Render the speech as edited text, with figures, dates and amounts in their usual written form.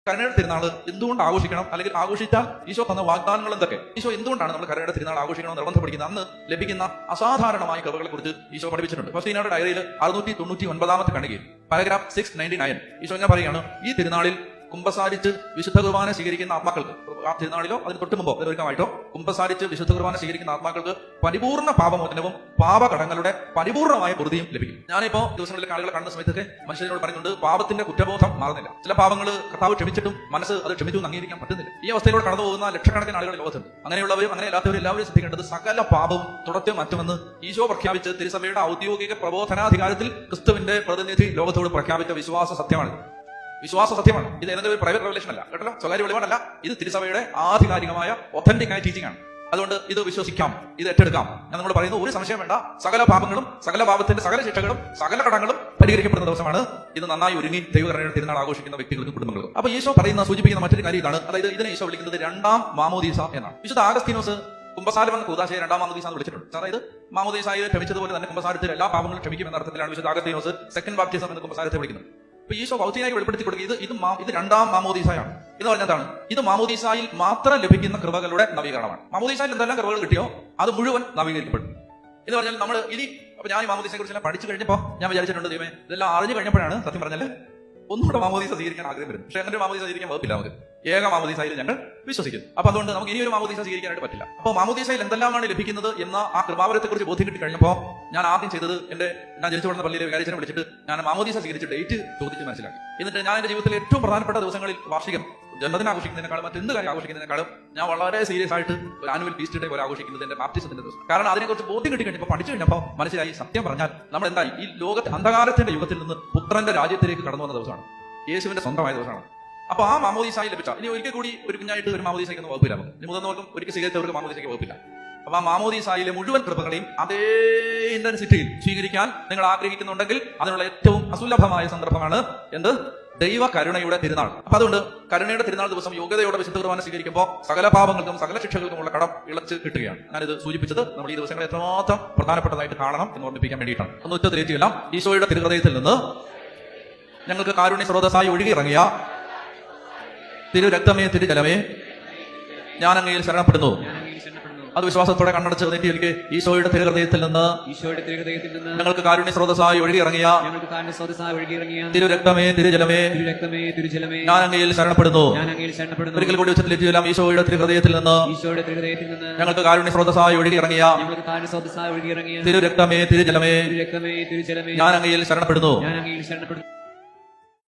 കരുണയുടെ തിരുനാൾ എന്തുകൊണ്ട് ആഘോഷിക്കണം, അല്ലെങ്കിൽ ആഘോഷിച്ചാൽ ഈശോ തന്ന വാഗ്ദാനങ്ങൾ എന്തൊക്കെ, ഈശോ എന്തുകൊണ്ടാണ് നമ്മൾ കരുണയുടെ തിരുനാൾ ആഘോഷിക്കണം നിർബന്ധം പഠിക്കുന്നത്, അന്ന് ലഭിക്കുന്ന അസാധാരണമായ കൃപകളെ കുറിച്ച് ഈശോ പഠിപ്പിച്ചിട്ടുണ്ട്. ഫസ്റ്റീനയുടെ ഡയറിയിൽ 699 ഖണ്ഡികയിൽ പാരഗ്രാഫ് 699 ഈശോ ഇങ്ങനെ പറയുകയാണ്, ഈ തിരുനാളിൽ കുമ്പസാരിച്ച് വിശുദ്ധ കുർബാന സ്വീകരിക്കുന്ന ആത്മാക്കൾക്ക്, ആ തിരുനാളിലോ അതിന് തൊട്ട് മുമ്പോ ഒരുക്കമായിട്ടോ കുമ്പസാരിച്ച് വിശുദ്ധ കുർബാന സ്വീകരിക്കുന്ന ആത്മാക്കൾക്ക് പരിപൂർണ്ണ പാപമോചനവും പാപകടങ്ങളുടെ പരിപൂർണമായ പൊറുതിയും ലഭിക്കും. ഞാനിപ്പോ ദിവസങ്ങളിലെ ആളുകളെ കാണുന്ന സമയത്തൊക്കെ മനുഷ്യരോട് പറയുന്നുണ്ട്, പാപത്തിന്റെ കുറ്റബോധം മാറുന്നില്ല. ചില പാപങ്ങൾ കർത്താവ് ക്ഷമിച്ചിട്ടും മനസ്സ് അത് ക്ഷമിച്ചു അംഗീകരിക്കാൻ പറ്റുന്നില്ല. ഈ അവസ്ഥയിലൂടെ കടന്നു പോകുന്ന ലക്ഷക്കണക്കിന് ആളുകൾ ലോകത്തുണ്ട്. അങ്ങനെയുള്ളവരും അങ്ങനെ അല്ലാത്തവരും എല്ലാവരും ശ്രദ്ധിക്കേണ്ടത്, സകല പാപവും തുടച്ചു മാറ്റുമെന്ന് ഈശോ പ്രഖ്യാപിച്ച് തിരുസഭയുടെ ഔദ്യോഗിക പ്രബോധനാധികാരത്തിൽ ക്രിസ്തുവിന്റെ പ്രതിനിധി ലോകത്തോട് പ്രഖ്യാപിച്ച വിശ്വാസ സത്യമാണ്. വിശ്വാസ സത്യമാണ്. ഇത് ഏതെങ്കിലും ഒരു പ്രൈവറ്റ് റെവലേഷൻ അല്ല കേട്ടോ, സ്വകാര്യ വെളിപാടല്ല. ഇത് തിരുസഭയുടെ ആധികാരികമായ ഒത്തന്റിക് ആയ ടീച്ചിങ് ആണ്. അതുകൊണ്ട് ഇത് വിശ്വസിക്കാം, ഇത് ഏറ്റെടുക്കാം. ഞാൻ നമ്മൾ പറയുന്നത് ഒരു സംശയം വേണ്ട. സകല പാപങ്ങളും സകല പാപത്തിന്റെ സകല ശിക്ഷകളും സകല കടങ്ങളും പരിഹരിക്കപ്പെടുന്ന ദിവസമാണ്. ഇത് നന്നായി ഒരുങ്ങി ദൈവകരുണയുടെ തിരുനാൾ ആഘോഷിക്കുന്ന വ്യക്തികൾക്കും കുടുംബങ്ങൾക്കും. അപ്പൊ ഈശോ സൂചിപ്പിക്കുന്ന മറ്റൊരു കാര്യം ഇതാണ്. അതായത് ഇതിനെ ഈശോ വിളിക്കുന്നത് രണ്ടാം മാമോദീസ എന്നാണ്. വിശുദ്ധ ആഗസ്തീനോസ് കുമ്പസാരം എന്ന കൂദാശയെ രണ്ടാം മാമോദീസ എന്ന് വിളിച്ചിട്ടുണ്ട്. അതായത് മാമോദീസായെ ക്ഷമിച്ചതുപോലെ തന്നെ കുമ്പസാരത്തിൽ എല്ലാ പാപങ്ങളും ക്ഷമിക്കും എന്ന അർത്ഥത്തിലാണ് വിശുദ്ധ ആഗസ്തീനോസ് സെക്കൻഡ് ബാപ്റ്റിസം എന്ന കുമ്പസാരത്തെ വിളിക്കുന്നത്. ഇപ്പൊ ഈശോ ഭൗതികമായി വെളിപ്പെടുത്തി കൊടുക്കുക, ഇത് രണ്ടാം മാമോദീസായാണ് എന്ന് പറഞ്ഞതാണ്. ഇത് മാമോദീസായിൽ മാത്രം ലഭിക്കുന്ന കൃപകളുടെ നവീകരണമാണ്. മാമോദീസായിൽ എന്തെല്ലാം കൃപകൾ കിട്ടിയോ അത് മുഴുവൻ നവീകരിക്കപ്പെടും എന്ന് പറഞ്ഞാൽ നമ്മൾ ഇനി അപ്പൊ ഞാൻ ഈ മാമോദീസയെ കുറിച്ച് പഠിച്ചു കഴിഞ്ഞപ്പോ ഞാൻ വിചാരിച്ചിട്ടുണ്ട്, ദൈവമേ ഇതെല്ലാം അറിഞ്ഞു കഴിഞ്ഞപ്പോഴാണ് സത്യം പറഞ്ഞാല് ഒന്നുകൂടെ മാമോദീസ സ്വീകരിക്കാൻ ആഗ്രഹം വരുന്നത്. പക്ഷെ അങ്ങനെ ഒരു മാമോദീസ സ്വീകരിക്കാൻ വകുപ്പില്ല. നമുക്ക് ഏക മാമോദീസയിൽ ഞങ്ങൾ വിശ്വസിക്കുന്നു. അപ്പൊ അതുകൊണ്ട് നമുക്ക് ഇനിയൊരു മാമോദീസ സ്വീകരിക്കാനായിട്ട് പറ്റില്ല. അപ്പോൾ മാമോദീസയിൽ എന്തെല്ലാമാണ് ലഭിക്കുന്നത് എന്ന ആ കൃപാവരത്തെ കുറിച്ച് ബോധ്യം കിട്ടി കഴിഞ്ഞപ്പോൾ ഞാൻ ആദ്യം ചെയ്തത്, ഞാൻ ജനിച്ചു വളർന്ന പള്ളിയിലെ വികാരിച്ചനെ വിളിച്ചിട്ട് ഞാൻ മാമോദീസ സ്വീകരിച്ച് ഡേറ്റ് ചോദിച്ച് മനസ്സിലാക്കി. എന്നിട്ട് ഞാൻ എന്റെ ജീവിതത്തിലെ ഏറ്റവും പ്രധാനപ്പെട്ട ദിവസങ്ങളിൽ, വാർഷികം ജന്മദിനം ആഘോഷിക്കുന്നതിനേക്കാളും മറ്റെന്ത് കാര്യം ആഘോഷിക്കുന്നതിനേക്കാളും ഞാൻ വളരെ സീരിയസ് ആയിട്ട് ഒരു ആനുവൽ ഫീസ്റ്റ് ഡേ പോലെ ആഘോഷിക്കുന്നത് എന്റെ ബാപ്റ്റിസത്തിന്റെ ദിവസം. കാരണം അതിനെക്കുറിച്ച് ബോധ്യം കിട്ടി കഴിഞ്ഞപ്പോൾ, പഠിച്ചു കഴിഞ്ഞപ്പോൾ മനസ്സിലായി, സത്യം പറഞ്ഞാൽ നമ്മൾ എന്തായി ഈ ലോകത്തെ അന്ധകാരത്തിന്റെ യുഗത്തിൽ നിന്ന് പുത്രന്റെ രാജ്യത്തിലേക്ക് കടന്നു വന്ന ദിവസമാണ്. യേശുവിന്റെ സ്വന്തമായ ദിവസമാണ്. അപ്പൊ ആ മാമോദീസായി ലഭിച്ച ഇനി ഒരിക്കൽ കൂടി ഒരു കുഞ്ഞായിട്ട് ഒരു മാമോദീസയ്ക്കൊന്നും വകുപ്പില്ല. ഇനി മുതിർന്നവർക്കും ഒരിക്കൽ സ്വീകരിച്ചവർക്ക് മാമോദീസയ്ക്ക് വകുപ്പില്ല. അപ്പൊ ആ മാമോദീസായിലെ മുഴുവൻ കൃപകളെയും അതേ ഇന്റൻസിറ്റിയിൽ സ്വീകരിക്കാൻ നിങ്ങൾ ആഗ്രഹിക്കുന്നുണ്ടെങ്കിൽ അതിനുള്ള ഏറ്റവും അസുലഭമായ സന്ദർഭമാണ് എന്ത്? ദൈവ കരുണയുടെ തിരുനാൾ. അപ്പൊ അതുകൊണ്ട് കരുണയുടെ തിരുനാൾ ദിവസം യോഗ്യതയോടെ വിശുദ്ധ കുർബാന സ്വീകരിക്കുമ്പോൾ സകല പാപങ്ങൾക്കും സകല ശിക്ഷകൾക്കുമുള്ള കടം ഇളച്ച് കിട്ടുകയാണ്. ഞാനിത് സൂചിപ്പിച്ചത് നമ്മൾ ഈ ദിവസങ്ങളെ എത്രമാത്രം പ്രധാനപ്പെട്ടതായിട്ട് കാണണം എന്ന് ഓർമ്മിപ്പിക്കാൻ വേണ്ടിയിട്ടാണ്. ഒന്ന് ഒറ്റ തിരിച്ചെല്ലാം ഈശോയുടെ തിരുഹൃദയത്തിൽ നിന്ന് ഞങ്ങൾക്ക് കാരുണ്യ സ്രോതസ്സായി ഒഴുകിയിറങ്ങിയ തിരു രക്തമേ തിരു ജലമേ ഞാൻ അങ്ങയിൽ ശരണപ്പെടുന്നു. അത് വിശ്വാസത്തോടെ കണ്ണടച്ച് നെറ്റിയിലേക്ക് ഈശോയുടെ തിരുഹൃദയത്തിൽ നിന്ന് ഞങ്ങൾക്ക് കാരുണ്യ സ്രോതസ്സായി ഒഴുകിയിറങ്ങിയ തിരു രക്തമേ തിരു ജലമേ ഞാൻ അങ്ങയിൽ ശരണപ്പെടുന്നു. ഒരിക്കൽ കൂടി ഉച്ചത്തിലെത്തിയെല്ലാം ഈശോയുടെ തിരുഹൃദയത്തിൽ നിന്ന് ഞങ്ങൾക്ക് കാരുണ്യ സ്രോതസ്സായി ഒഴുകിയിറങ്ങിയ തിരു രക്തമേ തിരു ജലമേ ഞാൻ അങ്ങയിൽ ശരണപ്പെടുന്നു.